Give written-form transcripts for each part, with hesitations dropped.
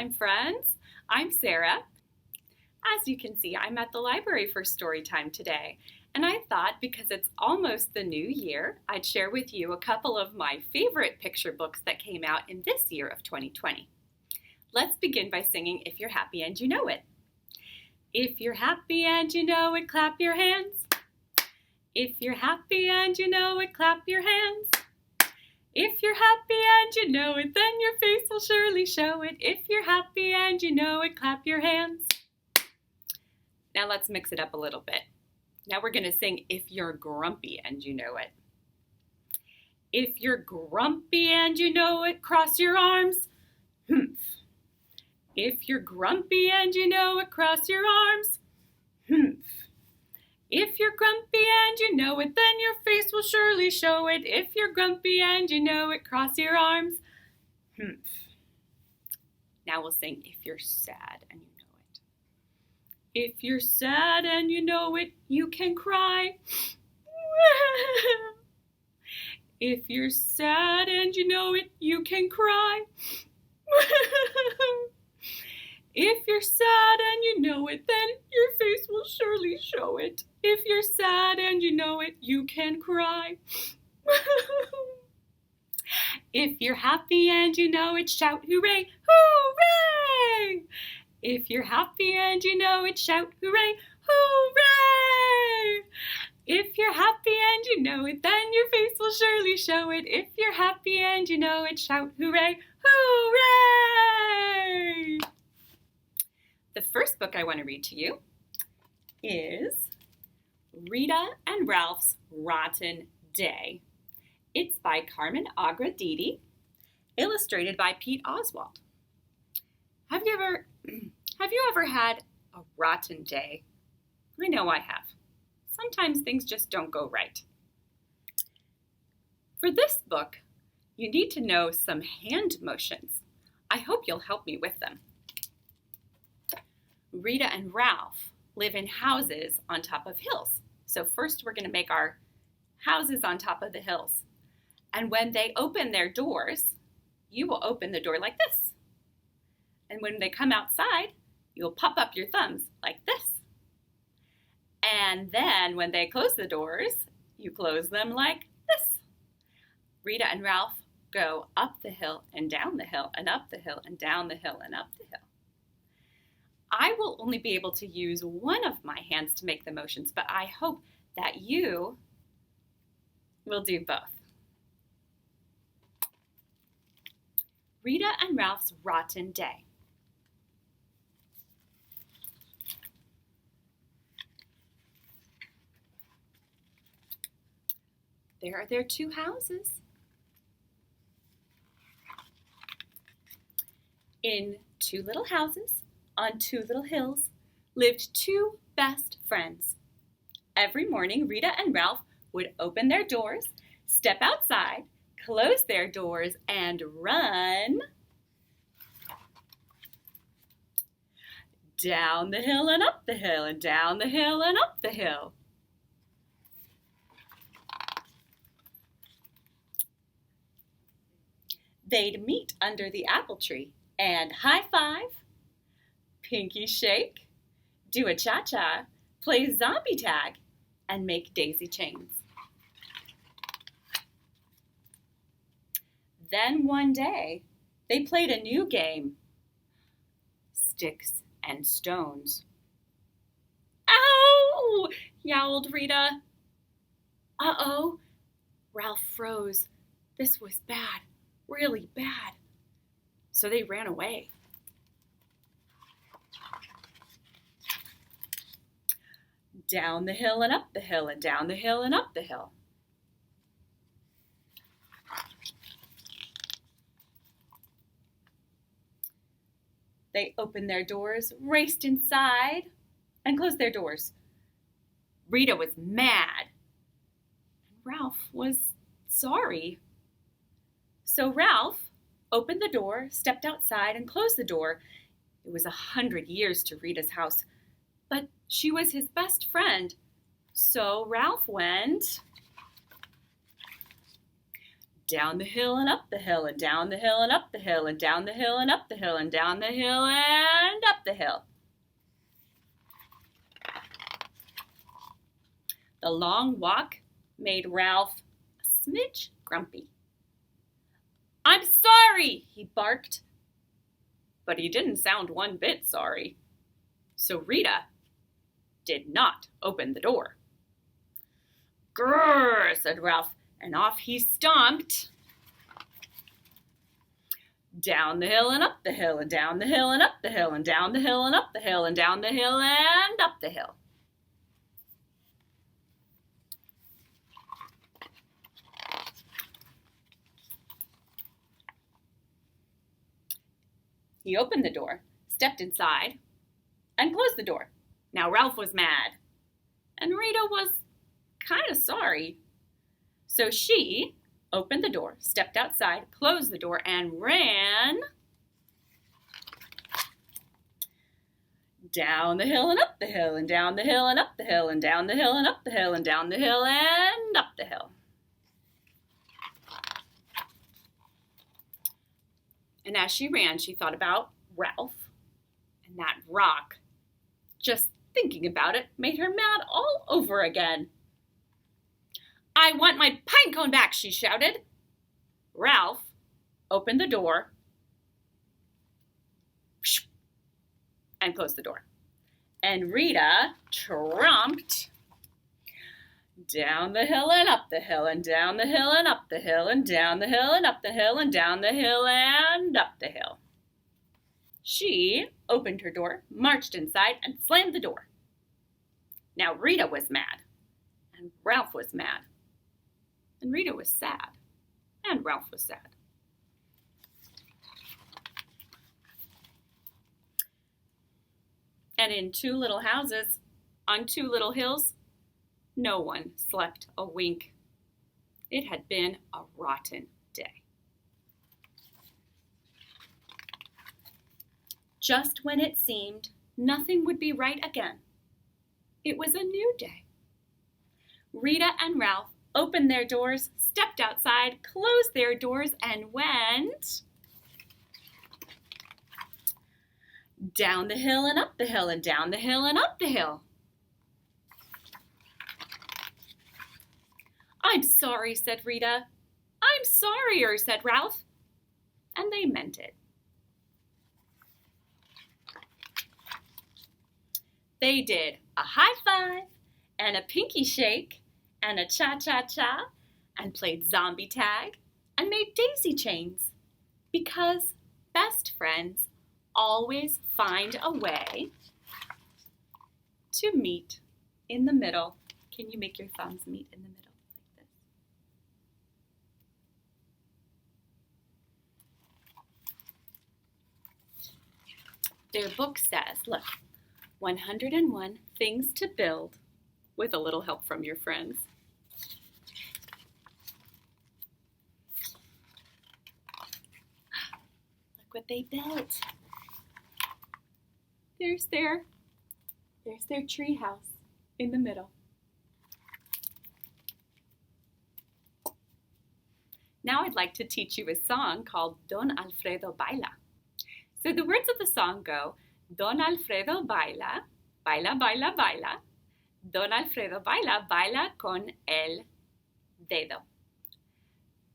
Storytime friends. I'm Sara. As you can see, I'm at the library for Storytime today, and I thought because it's almost the new year, I'd share with you a couple of my favorite picture books that came out in this year of 2020. Let's begin by singing If You're Happy and You Know It. If you're happy and you know it, clap your hands. If you're happy and you know it, clap your hands. If you're happy and you know it, then your face will surely show it. If you're happy and you know it, clap your hands. Now let's mix it up a little bit. Now we're going to sing If You're Grumpy and You Know It. If you're grumpy and you know it, cross your arms. Humph. If you're grumpy and you know it, cross your arms. Humph. If you're grumpy and you know it, then your face will surely show it. If you're grumpy and you know it, cross your arms. Humph. Now we'll sing If You're Sad and you know it. If you're sad and you know it, you can cry. If you're sad and you know it, you can cry. If you're sad and you know it, then your face will surely show it. If you're sad and you know it, you can cry. If you're happy and you know it, shout hooray, hooray! If you're happy and you know it, shout hooray, hooray! If you're happy and you know it, then your face will surely show it. If you're happy and you know it, shout hooray, hooray! The first book I want to read to you is Rita and Ralph's Rotten Day. It's by Carmen Agradidi, illustrated by Pete Oswald. Have you ever had a rotten day? I know I have. Sometimes things just don't go right. For this book, you need to know some hand motions. I hope you'll help me with them. Rita and Ralph live in houses on top of hills. So first we're going to make our houses on top of the hills. And when they open their doors, you will open the door like this. And when they come outside, you'll pop up your thumbs like this. And then when they close the doors, you close them like this. Rita and Ralph go up the hill and down the hill and up the hill and down the hill and up the hill. I will only be able to use one of my hands to make the motions, but I hope that you will do both. Rita and Ralph's Rotten Day. There are their two houses. In two little houses, on two little hills, lived two best friends. Every morning, Rita and Ralph would open their doors, step outside, close their doors, and run down the hill and up the hill and down the hill and up the hill. They'd meet under the apple tree and high five, pinky shake, do a cha-cha, play zombie tag, and make daisy chains. Then one day, they played a new game, Sticks and Stones. Ow! Yowled Rita. Uh-oh. Ralph froze. This was bad, really bad. So they ran away. Down the hill and up the hill and down the hill and up the hill. They opened their doors, raced inside, and closed their doors. Rita was mad, and Ralph was sorry. So Ralph opened the door, stepped outside, and closed the door. It was 100 years to Rita's house, but she was his best friend. So Ralph went Down the hill and up the hill and down the hill and up the hill and down the hill and up the hill and down the hill and up the hill. The long walk made Ralph a smidge grumpy. "I'm sorry," he barked. But he didn't sound one bit sorry. So Rita did not open the door. "Grrr," said Ralph, and off he stomped. Down the hill and up the hill and down the hill and up the hill and down the hill and up the hill and down the hill and up the hill. He opened the door, stepped inside, and closed the door. Now Ralph was mad, and Rita was kind of sorry. So she opened the door, stepped outside, closed the door, and ran down the hill and up the hill and down the hill and up the hill and down the hill and up the hill and down the hill and up the hill. And as she ran, she thought about Ralph and that rock. Just thinking about it made her mad all over again. "I want my pine cone back," she shouted. Ralph opened the door and closed the door. And Rita tromped down the hill and up the hill and down the hill and up the hill and down the hill and up the hill and down the hill and up the hill. She opened her door, marched inside, and slammed the door. Now Rita was mad, and Ralph was mad, and Rita was sad, and Ralph was sad. And in two little houses, on two little hills, no one slept a wink. It had been a rotten day. Just when it seemed nothing would be right again, it was a new day. Rita and Ralph opened their doors, stepped outside, closed their doors, and went down the hill and up the hill and down the hill and up the hill. "I'm sorry," said Rita. "I'm sorrier," said Ralph. And they meant it. They did a high five and a pinky shake and a cha-cha-cha and played zombie tag and made daisy chains because best friends always find a way to meet in the middle. Can you make your thumbs meet in the middle like this? Their book says, look, 101 things to build with a little help from your friends. Look what they built. There's their tree house in the middle. Now I'd like to teach you a song called Don Alfredo Baila. So the words of the song go, Don Alfredo baila, baila, baila, baila. Don Alfredo baila, baila con el dedo.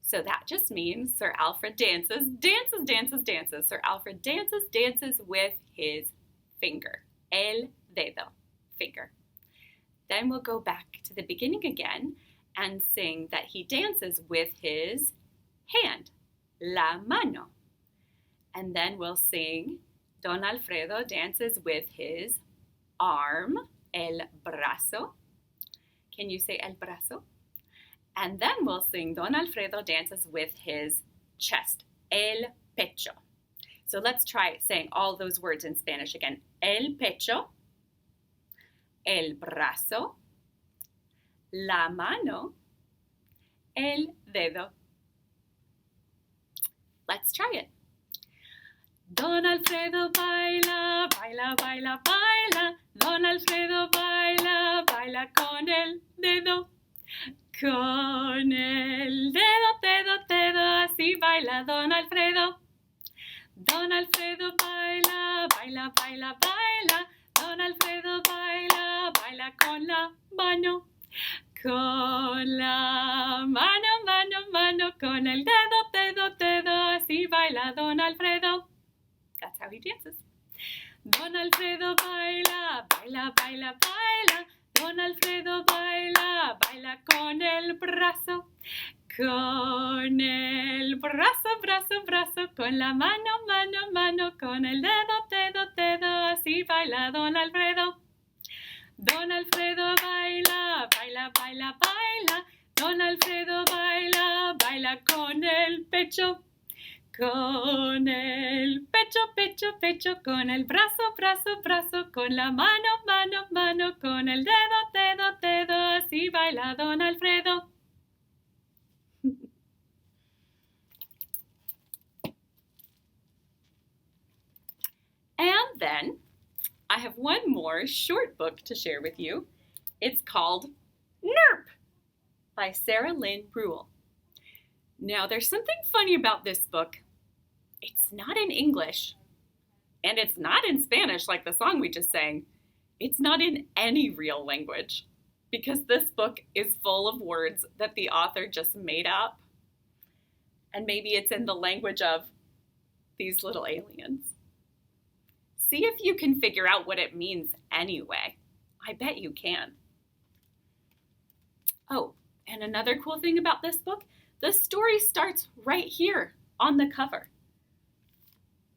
So that just means Sir Alfred dances, dances, dances, dances. Sir Alfred dances, dances with his finger. El dedo, finger. Then we'll go back to the beginning again and sing that he dances with his hand, la mano. And then we'll sing Don Alfredo dances with his arm, el brazo. Can you say el brazo? And then we'll sing Don Alfredo dances with his chest, el pecho. So let's try saying all those words in Spanish again. El pecho, el brazo, la mano, el dedo. Let's try it. Don Alfredo baila, baila, baila, baila. Don Alfredo baila, baila con el dedo. Con el dedo, dedo, dedo, así baila Don Alfredo. Don Alfredo baila, baila, baila, baila. Don Alfredo baila, baila con la mano. Con la mano, mano, mano, con el dedo, dedo, dedo, así baila Don Alfredo. That's how he dances. Don Alfredo baila, baila, baila, baila. Don Alfredo baila, baila con el brazo. Con el brazo, brazo, brazo, con la mano, mano, mano, con el dedo, dedo, dedo, así baila Don Alfredo. Don Alfredo baila, baila, baila, baila. Don Alfredo baila, baila con el pecho. Con el pecho, pecho, pecho, con el brazo, brazo, brazo, con la mano, mano, mano, con el dedo, dedo, dedo, así baila Don Alfredo. And then I have one more short book to share with you. It's called NERP by Sara Lynn Rule. Now there's something funny about this book. It's not in English, and it's not in Spanish like the song we just sang. It's not in any real language, because this book is full of words that the author just made up. And maybe it's in the language of these little aliens. See if you can figure out what it means anyway. I bet you can. Oh, and another cool thing about this book, the story starts right here on the cover.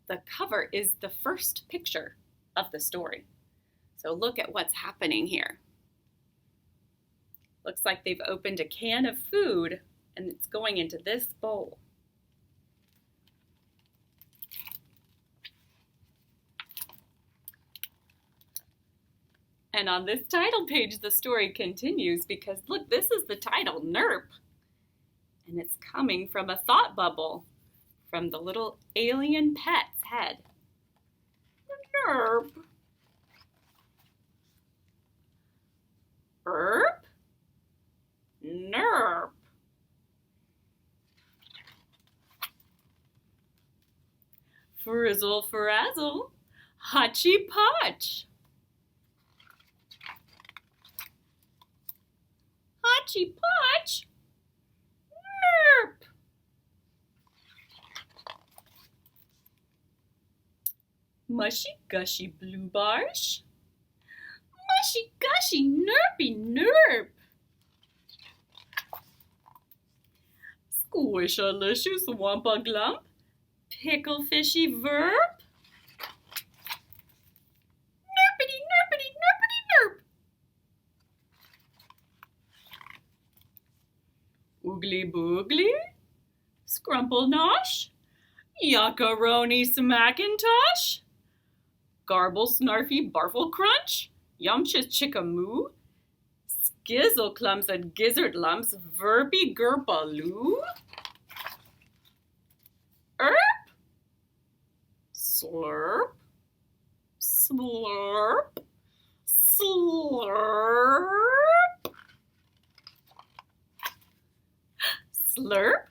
The cover is the first picture of the story. So look at what's happening here. Looks like they've opened a can of food and it's going into this bowl. And on this title page, the story continues because look, this is the title, NERP. And it's coming from a thought bubble from the little alien pet's head. NERP. Burp. NERP. Frizzle frazzle. Hotchy potch. Hotchy potch. NERP. Mushy gushy blue barsh. Mushy gushy nerpy nerp. Squish-a-licious wumpa-glump. Pickle fishy verb. Nerpity nerpity nerpity nerp. Oogly boogly. Scrumple nosh. Yuccaroni smackintosh. Garble snarfy barfle crunch. Yumchus chickamoo. Skizzle clumps and gizzard lumps. Verpy gerpaloo. Erp. Slurp. Slurp. Slurp. Slurp.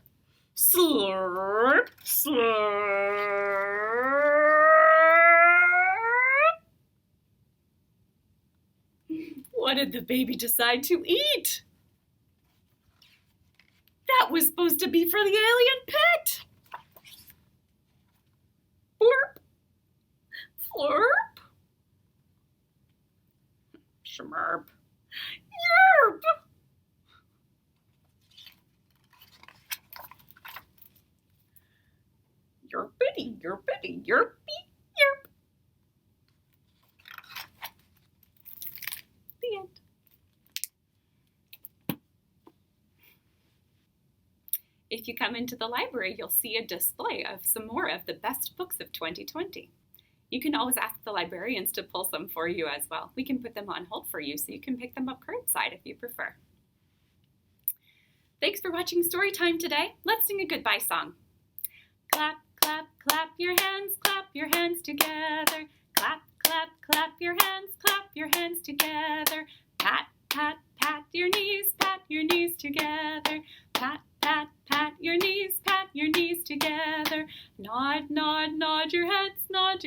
Slurp. Slurp. What did the baby decide to eat? That was supposed to be for the alien pet. Blurp. Flurp. Schmerp. Yerp. Yerpity, yerpity, yerpy, yerp. The end. If you come into the library, you'll see a display of some more of the best books of 2020. You can always ask the librarians to pull some for you as well. We can put them on hold for you so you can pick them up curbside if you prefer. Thanks for watching Storytime today. Let's sing a goodbye song. Clap, clap, clap your hands together. Clap, clap, clap your hands together. Pat, pat, pat your knees together. Pat, pat, pat your knees together. Nod, nod, nod your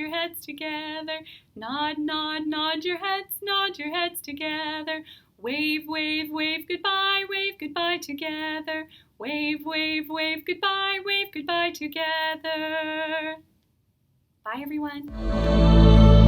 heads together. Nod, nod, nod your heads together. Wave, wave, wave goodbye together. Wave, wave, wave goodbye together. Bye, everyone.